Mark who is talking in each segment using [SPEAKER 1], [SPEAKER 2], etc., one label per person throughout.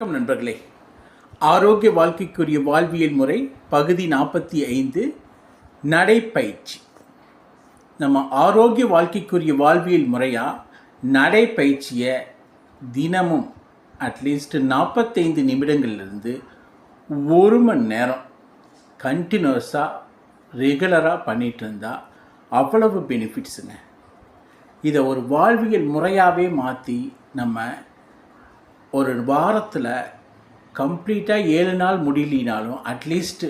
[SPEAKER 1] வணக்கம் நண்பர்களே. ஆரோக்கிய வாழ்க்கைக்குரிய வாழ்வியல் முறை பகுதி 45 நடைப்பயிற்சி. நம்ம ஆரோக்கிய வாழ்க்கைக்குரிய வாழ்வியல் முறையாக நடைப்பயிற்சியை தினமும் அட்லீஸ்ட் 45 நிமிடங்கள்லேருந்து 1 மணி நேரம் கண்டினியூஸாக ரெகுலராக பண்ணிகிட்டு இருந்தால் அவ்வளவு பெனிஃபிட்ஸுங்க. இதை ஒரு வாழ்வியல் முறையாகவே மாற்றி நம்ம ஒரு வாரத்தில் கம்ப்ளீட்டாக 7 நாள் முடியலினாலும் அட்லீஸ்ட்டு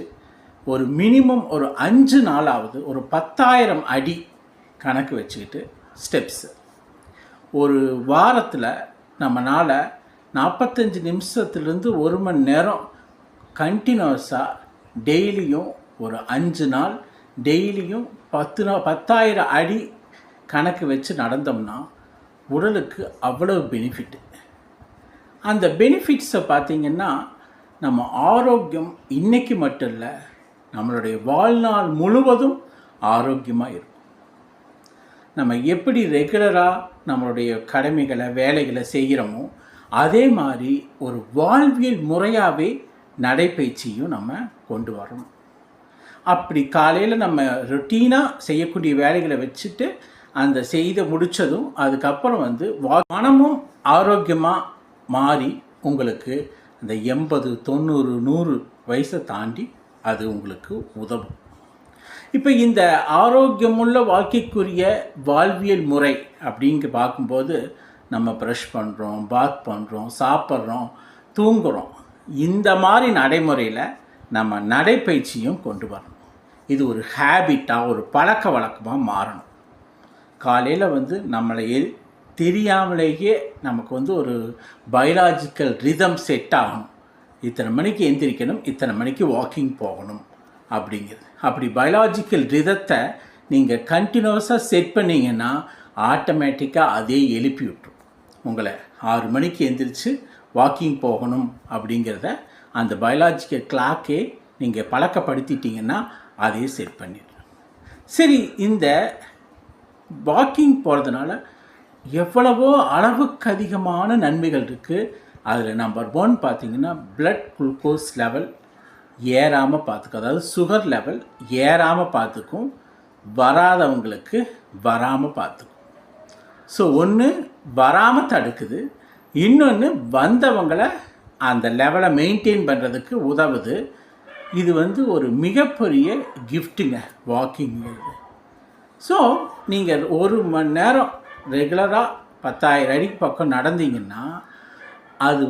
[SPEAKER 1] ஒரு மினிமம் ஒரு 5 நாளாவது ஒரு 10,000 அடி கணக்கு வச்சுக்கிட்டு ஸ்டெப்ஸு ஒரு வாரத்தில் நம்மளால் 45 நிமிஷத்துலேருந்து 1 மணி நேரம் கண்டினியூஸாக டெய்லியும் ஒரு 5 நாள் டெய்லியும் 10,000 அடி கணக்கு வச்சு நடந்தோம்னா உடலுக்கு அவ்வளவு பெனிஃபிட்டு. அந்த பெனிஃபிட்ஸை பார்த்திங்கன்னா நம்ம ஆரோக்கியம் இன்றைக்கி மட்டும் இல்லை, நம்மளுடைய வாழ்நாள் முழுவதும் ஆரோக்கியமாக இருக்கும். நம்ம எப்படி ரெகுலராக நம்மளுடைய கடமைகளை வேலைகளை செய்கிறோமோ அதே மாதிரி ஒரு வாழ்வியல் முறையாகவே நடைப்பயிற்சியும் நம்ம கொண்டு வரணும். அப்படி காலையில் நம்ம ரொட்டீனாக செய்யக்கூடிய வேலைகளை வச்சுட்டு அந்த செய்த முடித்ததும் அதுக்கப்புறம் மனமும் ஆரோக்கியமாக மாறி உங்களுக்கு அந்த 80, 90, 100 வயசை தாண்டி அது உங்களுக்கு உதவும். இப்போ இந்த ஆரோக்கியமுள்ள வாழ்க்கைக்குரிய வாழ்வியல் முறை அப்படிங்க பார்க்கும்போது நம்ம ப்ரஷ் பண்ணுறோம், பாத் பண்ணுறோம், சாப்பிட்றோம், தூங்குகிறோம். இந்த மாதிரி நடைமுறையில் நம்ம நடைப்பயிற்சியும் கொண்டு வரணும். இது ஒரு ஹேபிட்டாக ஒரு பழக்க வழக்கமாக மாறணும். காலையில் நம்மளை தெரியாமலேயே நமக்கு ஒரு பயாலஜிக்கல் ரிதம் செட் ஆகணும். இத்தனை மணிக்கு எந்திரிக்கணும், இத்தனை மணிக்கு வாக்கிங் போகணும் அப்படிங்கிறது. அப்படி பயாலஜிக்கல் ரிதத்தை நீங்கள் கண்டினியூஸாக செட் பண்ணிங்கன்னா ஆட்டோமேட்டிக்காக அதே எழுப்பி விட்டுரும். உங்களை 6 மணிக்கு எந்திரிச்சு வாக்கிங் போகணும் அப்படிங்கிறத அந்த பயாலஜிக்கல் கிளாக்கே நீங்கள் பழக்கப்படுத்திட்டீங்கன்னா அதே செட் பண்ணிடுறோம். சரி, இந்த வாக்கிங் போகிறதுனால எவ்வளவோ அளவுக்கு அதிகமான நன்மைகள் இருக்குது. அதில் நம்பர் 1 பார்த்திங்கன்னா பிளட் குளுக்கோஸ் லெவல் ஏறாமல் பார்த்துக்கும். அதாவது சுகர் லெவல் ஏறாமல் பார்த்துக்கும், வராதவங்களுக்கு வராமல் பார்த்துக்கும். ஸோ ஒன்று வராமல் தடுக்குது, இன்னொன்று வந்தவங்களை அந்த லெவலை மெயின்டைன் பண்ணுறதுக்கு உதவுது. இது ஒரு மிகப்பெரிய கிஃப்ட்டுங்க வாக்கிங்கிறது. ஸோ நீங்கள் 1 மணி நேரம் ரெகுலராக 10,000 அடிக்கு பக்கம் நடந்தீங்கன்னா அது